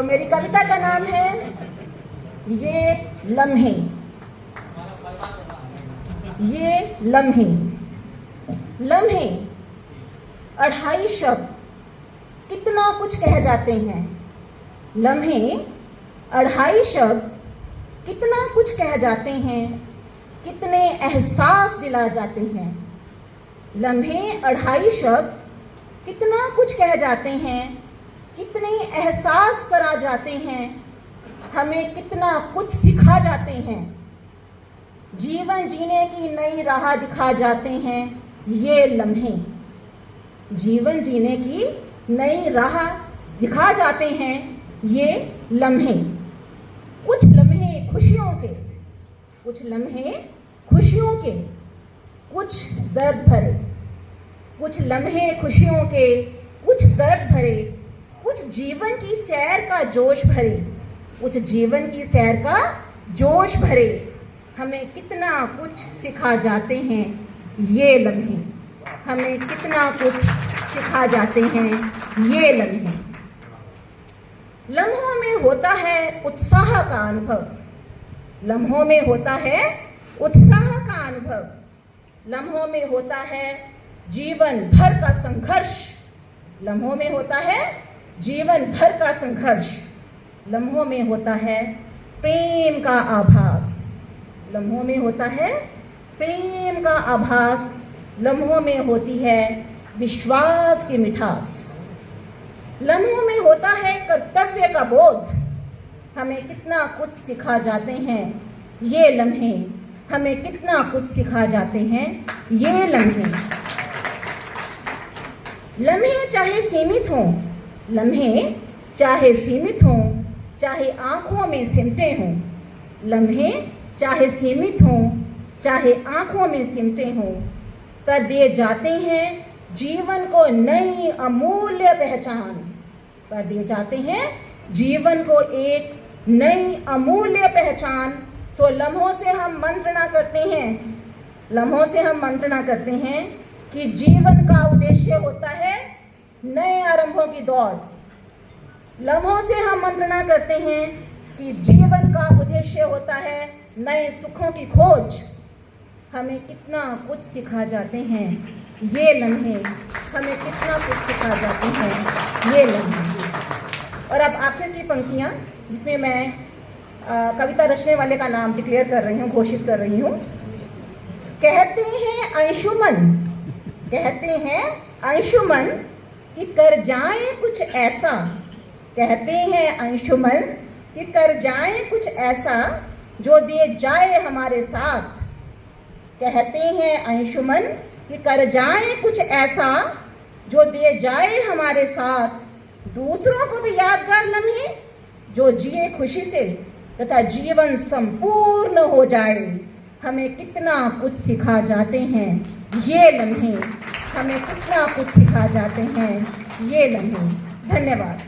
मेरी कविता का नाम है ये लम्हे। ये लम्हे, लम्हे 2.5 शब्द कितना कुछ कह जाते हैं। लम्हे 2.5 शब्द कितना कुछ कह जाते हैं, कितने एहसास दिला जाते हैं। लम्हे 2.5 शब्द कितना कुछ कह जाते हैं, कितने एहसास करा जाते हैं, हमें कितना कुछ सिखा जाते हैं, जीवन जीने की नई राह दिखा जाते हैं। ये लम्हे जीवन जीने की नई राह दिखा जाते हैं। ये लम्हे, कुछ लम्हे खुशियों के, कुछ लम्हे खुशियों के, कुछ दर्द भरे। कुछ लम्हे खुशियों के, कुछ दर्द भरे, कुछ जीवन की सैर का जोश भरे, कुछ जीवन की सैर का जोश भरे, हमें कितना कुछ सिखा जाते हैं। ये लम्हे हमें कितना कुछ सिखा जाते हैं। ये लम्हे, लम्हों में होता है उत्साह का अनुभव। लम्हों में होता है उत्साह का अनुभव। लम्हों में होता है जीवन भर का संघर्ष। लम्हों में होता है जीवन भर का संघर्ष। लम्हों में होता है प्रेम का आभास। लम्हों में होता है प्रेम का आभास। लम्हों में होती है विश्वास की मिठास। लम्हों में होता है कर्तव्य का बोध। हमें कितना कुछ सिखा जाते हैं। ये लम्हे हमें कितना कुछ सिखा जाते हैं। ये लम्हे, लम्हे चाहे सीमित हों, लम्हे चाहे सीमित हों, चाहे आंखों में सिमटे हों। लम्हे चाहे सीमित हों, चाहे आंखों में सिमटे हों, कर दिए जाते हैं जीवन को नई अमूल्य पहचान। कर दिए जाते हैं जीवन को एक नई अमूल्य पहचान। सो लम्हों से हम मंत्रणा करते हैं, लम्हों से हम मंत्रणा करते हैं कि जीवन का उद्देश्य होता है नए आरंभों की दौड़। लम्हों से हम मंत्रणा करते हैं कि जीवन का उद्देश्य होता है नए सुखों की खोज। हमें कितना कुछ सिखा जाते हैं। ये लम्हे हमें कितना कुछ सिखा जाते हैं। ये लम्हे। और अब आखिर की पंक्तियां जिसमें मैं कविता रचने वाले का नाम डिक्लेयर कर रही हूँ, घोषित कर रही हूँ। कहते हैं अंशुमन, कहते हैं अंशुमन कि कर जाए कुछ ऐसा। कहते हैं अंशुमन कि कर जाए कुछ ऐसा जो दे जाए हमारे साथ। कहते हैं अंशुमन कि कर जाए कुछ ऐसा जो दे जाए हमारे साथ। दूसरों को भी यादगार लम्हे जो जिए खुशी से तथा जीवन संपूर्ण हो जाए। हमें कितना कुछ सिखा जाते हैं। ये लम्हे हमें कितना कुछ सिखा जाते हैं। ये लम्हे। धन्यवाद।